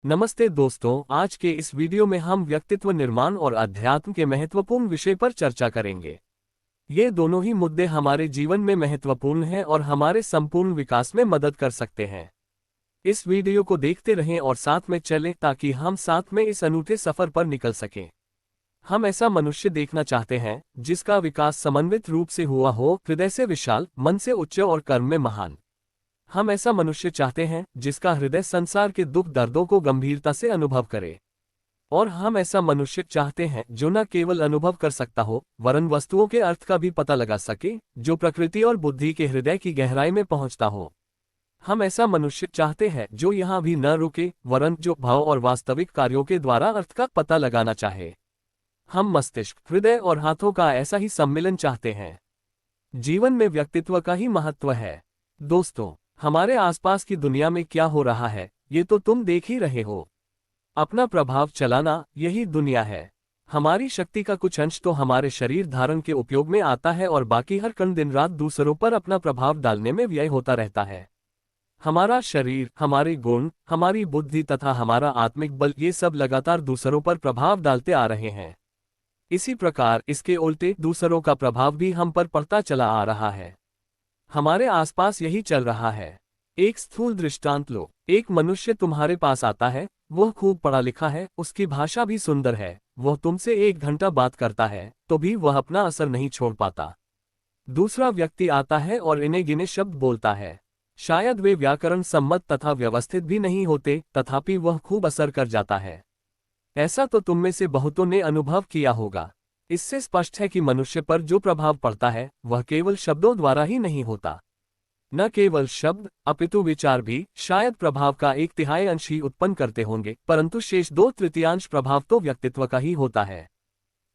नमस्ते दोस्तों, आज के इस वीडियो में हम व्यक्तित्व निर्माण और अध्यात्म के महत्वपूर्ण विषय पर चर्चा करेंगे। ये दोनों ही मुद्दे हमारे जीवन में महत्वपूर्ण हैं और हमारे संपूर्ण विकास में मदद कर सकते हैं। इस वीडियो को देखते रहें और साथ में चलें ताकि हम साथ में इस अनूठे सफर पर निकल सकें। हम ऐसा मनुष्य देखना चाहते हैं जिसका विकास समन्वित रूप से हुआ हो, हृदय से विशाल, मन से उच्च और कर्म में महान। हम ऐसा मनुष्य चाहते हैं जिसका हृदय संसार के दुख दर्दों को गंभीरता से अनुभव करे। और हम ऐसा मनुष्य चाहते हैं जो न केवल अनुभव कर सकता हो वरन वस्तुओं के अर्थ का भी पता लगा सके, जो प्रकृति और बुद्धि के हृदय की गहराई में पहुंचता हो। हम ऐसा मनुष्य चाहते हैं जो यहाँ भी न रुके वरन जो भाव और वास्तविक कार्यों के द्वारा अर्थ का पता लगाना चाहे। हम मस्तिष्क, हृदय और हाथों का ऐसा ही सम्मिलन चाहते हैं। जीवन में व्यक्तित्व का ही महत्व है। दोस्तों, हमारे आसपास की दुनिया में क्या हो रहा है ये तो तुम देख ही रहे हो। अपना प्रभाव चलाना, यही दुनिया है। हमारी शक्ति का कुछ अंश तो हमारे शरीर धारण के उपयोग में आता है और बाकी हर कण दिन रात दूसरों पर अपना प्रभाव डालने में व्यय होता रहता है। हमारा शरीर, हमारे गुण, हमारी बुद्धि तथा हमारा आत्मिक बल, ये सब लगातार दूसरों पर प्रभाव डालते आ रहे हैं। इसी प्रकार इसके उल्टे दूसरों का प्रभाव भी हम पर पड़ता चला आ रहा है। हमारे आसपास यही चल रहा है। एक स्थूल दृष्टांत लो। एक मनुष्य तुम्हारे पास आता है, वह खूब पढ़ा लिखा है, उसकी भाषा भी सुंदर है, वह तुमसे 1 घंटा बात करता है तो भी वह अपना असर नहीं छोड़ पाता। दूसरा व्यक्ति आता है और इन्हें गिने शब्द बोलता है। शायद वे व्याकरण सम्मत तथा व्यवस्थित भी नहीं होते, तथापि वह खूब असर कर जाता है। ऐसा तो तुम में से बहुतों ने अनुभव किया होगा। इससे स्पष्ट है कि मनुष्य पर जो प्रभाव पड़ता है वह केवल शब्दों द्वारा ही नहीं होता। न केवल शब्द अपितु विचार भी शायद प्रभाव का 1/3 अंश ही उत्पन्न करते होंगे, परंतु शेष 2/3 प्रभाव तो व्यक्तित्व का ही होता है।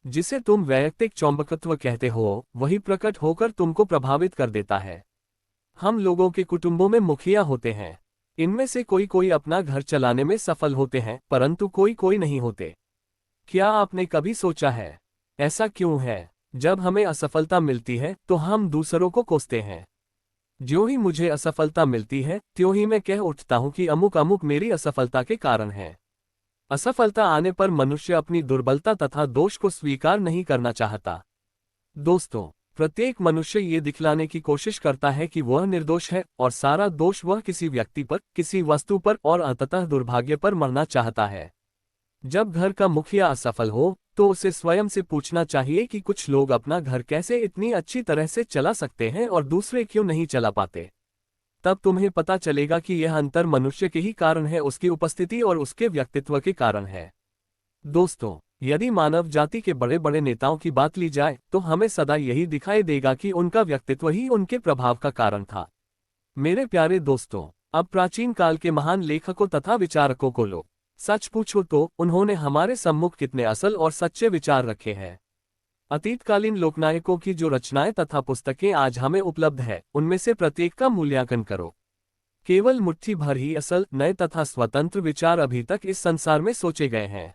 जिसे तुम वैयक्तिक चौंबकत्व कहते हो वही प्रकट होकर तुमको प्रभावित कर देता है। हम लोगों के कुटुंबों में मुखिया होते हैं। इनमें से कोई कोई अपना घर चलाने में सफल होते हैं, परंतु कोई कोई नहीं होते। क्या आपने कभी सोचा है ऐसा क्यों है? जब हमें असफलता मिलती है तो हम दूसरों को कोसते हैं। ज्यों ही मुझे असफलता मिलती है त्यों ही मैं कह उठता हूं कि अमुक अमुक मेरी असफलता के कारण है। असफलता आने पर मनुष्य अपनी दुर्बलता तथा दोष को स्वीकार नहीं करना चाहता। दोस्तों, प्रत्येक मनुष्य ये दिखलाने की कोशिश करता है कि वह निर्दोष है और सारा दोष वह किसी व्यक्ति पर, किसी वस्तु पर और अंततः दुर्भाग्य पर मरना चाहता है। जब घर का मुखिया असफल हो तो उसे स्वयं से पूछना चाहिए कि कुछ लोग अपना घर कैसे इतनी अच्छी तरह से चला सकते हैं और दूसरे क्यों नहीं चला पाते। तब तुम्हें पता चलेगा कि यह अंतर मनुष्य के ही कारण है, उसकी उपस्थिति और उसके व्यक्तित्व के कारण है। दोस्तों, यदि मानव जाति के बड़े बड़े नेताओं की बात ली जाए तो हमें सदा यही दिखाई देगा कि उनका व्यक्तित्व ही उनके प्रभाव का कारण था। मेरे प्यारे दोस्तों, अब प्राचीन काल के महान लेखकों तथा विचारकों को लो। सच पूछो तो उन्होंने हमारे सम्मुख कितने असल और सच्चे विचार रखे हैं। अतीतकालीन लोकनायकों की जो रचनाएं तथा पुस्तकें आज हमें उपलब्ध है, उनमें से प्रत्येक का मूल्यांकन करो। केवल मुट्ठी भर ही असल, नए तथा स्वतंत्र विचार अभी तक इस संसार में सोचे गए हैं।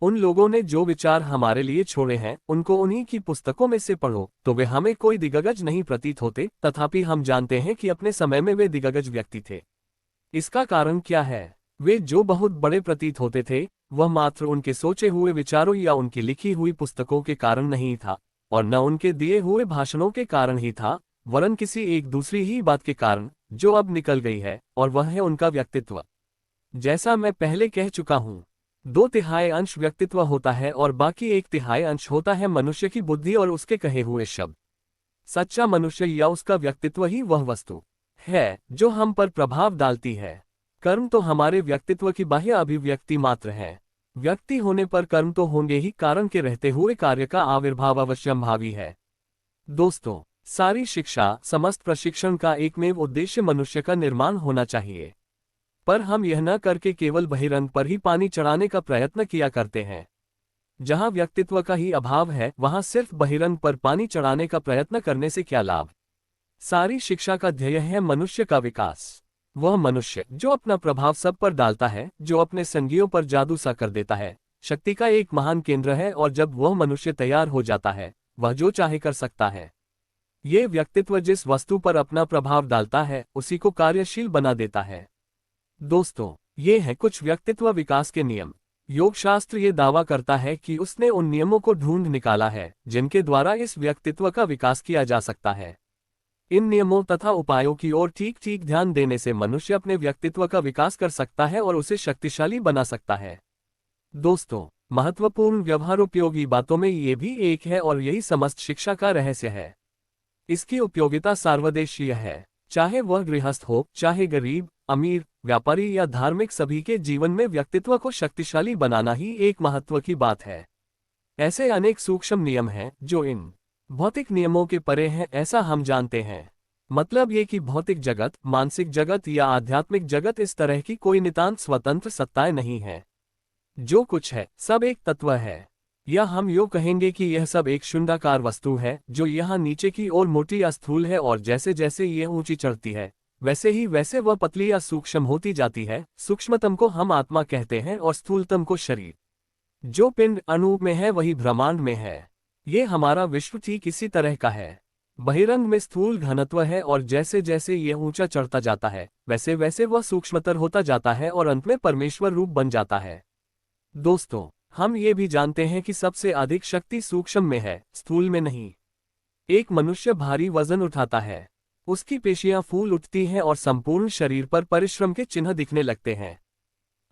उन लोगों ने जो विचार हमारे लिए छोड़े हैं उनको उन्हीं की पुस्तकों में से पढ़ो तो वे हमें कोई दिग्गज नहीं प्रतीत होते, तथापि हम जानते हैं कि अपने समय में वे दिग्गज व्यक्ति थे। इसका कारण क्या है? वे जो बहुत बड़े प्रतीत होते थे वह मात्र उनके सोचे हुए विचारों या उनकी लिखी हुई पुस्तकों के कारण नहीं था और न उनके दिए हुए भाषणों के कारण ही था, वरन किसी एक दूसरी ही बात के कारण जो अब निकल गई है, और वह है उनका व्यक्तित्व। जैसा मैं पहले कह चुका हूँ, 2/3 अंश व्यक्तित्व होता है और बाकी 1/3 अंश होता है मनुष्य की बुद्धि और उसके कहे हुए शब्द। सच्चा मनुष्य या उसका व्यक्तित्व ही वह वस्तु है जो हम पर प्रभाव डालती है। कर्म तो हमारे व्यक्तित्व की बाह्य अभिव्यक्ति मात्र है। व्यक्ति होने पर कर्म तो होंगे ही, कारण के रहते हुए कार्य का आविर्भाव अवश्यंभावी है। दोस्तों, सारी शिक्षा, समस्त प्रशिक्षण का एकमेव उद्देश्य मनुष्य का निर्माण होना चाहिए, पर हम यह न करके केवल बहिरंग पर ही पानी चढ़ाने का प्रयत्न किया करते हैं। जहां व्यक्तित्व का ही अभाव है वहां सिर्फ बहिरंग पर पानी चढ़ाने का प्रयत्न करने से क्या लाभ। सारी शिक्षा का ध्येय है मनुष्य का विकास। वह मनुष्य जो अपना प्रभाव सब पर डालता है, जो अपने संगियों पर जादू सा कर देता है, शक्ति का एक महान केंद्र है और जब वह मनुष्य तैयार हो जाता है वह जो चाहे कर सकता है। ये व्यक्तित्व जिस वस्तु पर अपना प्रभाव डालता है उसी को कार्यशील बना देता है। दोस्तों, ये हैं कुछ व्यक्तित्व विकास के नियम। योगशास्त्र ये दावा करता है कि उसने उन नियमों को ढूंढ निकाला है जिनके द्वारा इस व्यक्तित्व का विकास किया जा सकता है। इन नियमों तथा उपायों की ओर ठीक ठीक ध्यान देने से मनुष्य अपने व्यक्तित्व का विकास कर सकता है और उसे शक्तिशाली बना सकता है। दोस्तों, महत्वपूर्ण व्यवहारोपयोगी बातों में ये भी एक है और यही समस्त शिक्षा का रहस्य है। इसकी उपयोगिता सार्वदेशीय है। चाहे वह गृहस्थ हो, चाहे गरीब, अमीर, व्यापारी या धार्मिक, सभी के जीवन में व्यक्तित्व को शक्तिशाली बनाना ही एक महत्व की बात है। ऐसे अनेक सूक्ष्म नियम हैं जो इन भौतिक नियमों के परे हैं, ऐसा हम जानते हैं। मतलब ये कि भौतिक जगत, मानसिक जगत या आध्यात्मिक जगत इस तरह की कोई नितांत स्वतंत्र सत्ताएं नहीं है। जो कुछ है सब एक तत्व है, या हम यूँ कहेंगे कि यह सब एक शून्याकार वस्तु है जो यहाँ नीचे की ओर मोटी या स्थूल है, और जैसे जैसे यह ऊंची चढ़ती है वैसे ही वैसे वह पतली या सूक्ष्म होती जाती है। सूक्ष्मतम को हम आत्मा कहते हैं और स्थूलतम को शरीर। जो पिंड अणु में है वही ब्रह्मांड में है। ये हमारा विश्व ठीक इसी तरह का है। बहिरंग में स्थूल घनत्व है और जैसे जैसे यह ऊंचा चढ़ता जाता है वैसे वैसे वह सूक्ष्मतर होता जाता है और अंत में परमेश्वर रूप बन जाता है। दोस्तों, हम ये भी जानते हैं कि सबसे अधिक शक्ति सूक्ष्म में है, स्थूल में नहीं। एक मनुष्य भारी वजन उठाता है, उसकी पेशियां फूल उठती हैं और संपूर्ण शरीर पर परिश्रम के चिन्ह दिखने लगते हैं।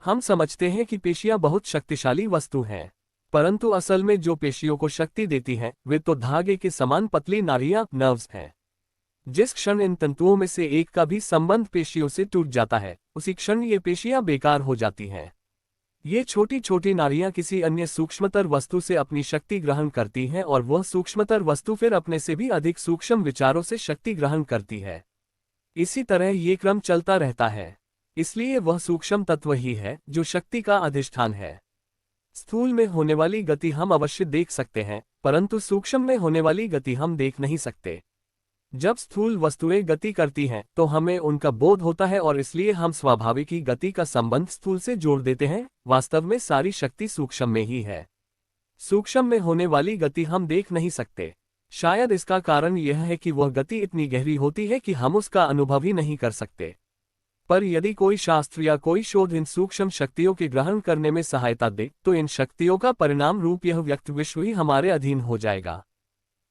हम समझते हैं कि पेशियां बहुत शक्तिशाली वस्तु हैं, परंतु असल में जो पेशियों को शक्ति देती हैं वे तो धागे के समान पतली नाड़ियां, नर्व्स हैं। जिस क्षण इन तंतुओं में से एक का भी संबंध पेशियों से टूट जाता है उसी क्षण ये पेशियां बेकार हो जाती हैं। ये छोटी छोटी नाड़ियां किसी अन्य सूक्ष्मतर वस्तु से अपनी शक्ति ग्रहण करती हैं और वह सूक्ष्मतर वस्तु फिर अपने से भी अधिक सूक्ष्म विचारों से शक्ति ग्रहण करती है। इसी तरह ये क्रम चलता रहता है। इसलिए वह सूक्ष्म तत्व ही है जो शक्ति का अधिष्ठान है। स्थूल में होने वाली गति हम अवश्य देख सकते हैं, परंतु सूक्ष्म में होने वाली गति हम देख नहीं सकते। जब स्थूल वस्तुएं गति करती हैं तो हमें उनका बोध होता है और इसलिए हम स्वाभाविक ही गति का संबंध स्थूल से जोड़ देते हैं। वास्तव में सारी शक्ति सूक्ष्म में ही है। सूक्ष्म में होने वाली गति हम देख नहीं सकते। शायद इसका कारण यह है कि वह गति इतनी गहरी होती है कि हम उसका अनुभव ही नहीं कर सकते। पर यदि कोई शास्त्र या कोई शोध इन सूक्ष्म शक्तियों के ग्रहण करने में सहायता दे तो इन शक्तियों का परिणाम रूप यह व्यक्त विश्व ही हमारे अधीन हो जाएगा।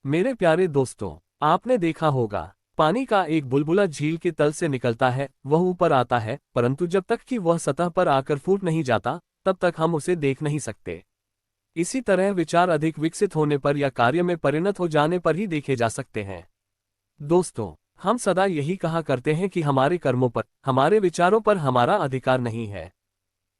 मेरे प्यारे दोस्तों, आपने देखा होगा पानी का एक बुलबुला झील के तल से निकलता है, वह ऊपर आता है, परंतु जब तक कि वह सतह पर आकर फूट नहीं जाता तब तक हम उसे देख नहीं सकते। इसी तरह विचार अधिक विकसित होने पर या कार्य में परिणत हो जाने पर ही देखे जा सकते हैं। दोस्तों, हम सदा यही कहा करते हैं कि हमारे कर्मों पर, हमारे विचारों पर हमारा अधिकार नहीं है।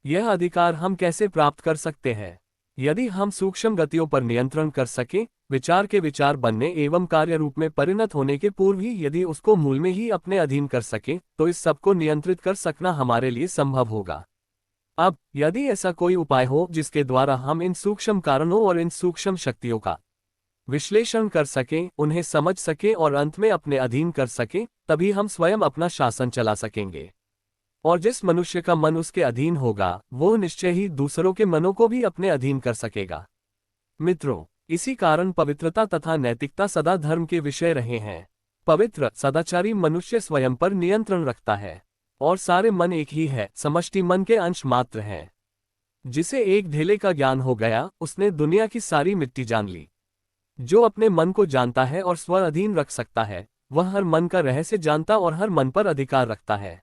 यह अधिकार हम कैसे प्राप्त कर सकते हैं? यदि हम सूक्ष्म गतियों पर नियंत्रण कर सकें, विचार के विचार बनने एवं कार्य रूप में परिणत होने के पूर्व ही यदि उसको मूल में ही अपने अधीन कर सकें, तो इस सब को नियंत्रित कर सकना हमारे लिए संभव होगा। अब यदि ऐसा कोई उपाय हो जिसके द्वारा हम इन सूक्ष्म कारणों और इन सूक्ष्म शक्तियों का विश्लेषण कर सकें, उन्हें समझ सकें और अंत में अपने अधीन कर सकें, तभी हम स्वयं अपना शासन चला सकेंगे। और जिस मनुष्य का मन उसके अधीन होगा वो निश्चय ही दूसरों के मनों को भी अपने अधीन कर सकेगा। मित्रों, इसी कारण पवित्रता तथा नैतिकता सदा धर्म के विषय रहे हैं। पवित्र सदाचारी मनुष्य स्वयं पर नियंत्रण रखता है और सारे मन एक ही है, समष्टि मन के अंश मात्र हैं। जिसे एक ढेले का ज्ञान हो गया उसने दुनिया की सारी मिट्टी जान ली। जो अपने मन को जानता है और स्व अधीन रख सकता है वह हर मन का रहस्य जानता और हर मन पर अधिकार रखता है।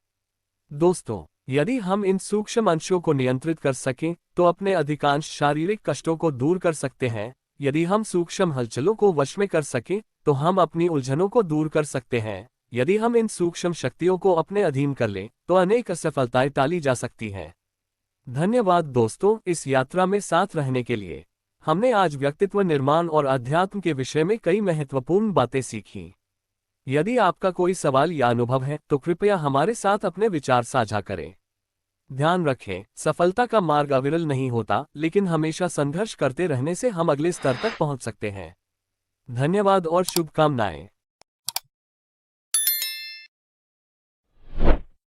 दोस्तों, यदि हम इन सूक्ष्म अंशों को नियंत्रित कर सकें तो अपने अधिकांश शारीरिक कष्टों को दूर कर सकते हैं। यदि हम सूक्ष्म हलचलों को वश में कर सकें तो हम अपनी उलझनों को दूर कर सकते हैं। यदि हम इन सूक्ष्म शक्तियों को अपने अधीन कर लें तो अनेक असफलताएं टाली जा सकती हैं। धन्यवाद दोस्तों, इस यात्रा में साथ रहने के लिए। हमने आज व्यक्तित्व निर्माण और अध्यात्म के विषय में कई महत्वपूर्ण बातें सीखी। यदि आपका कोई सवाल या अनुभव है तो कृपया हमारे साथ अपने विचार साझा करें। ध्यान रखें, सफलता का मार्ग अविरल नहीं होता, लेकिन हमेशा संघर्ष करते रहने से हम अगले स्तर तक पहुंच सकते हैं। धन्यवाद और शुभकामनाएं।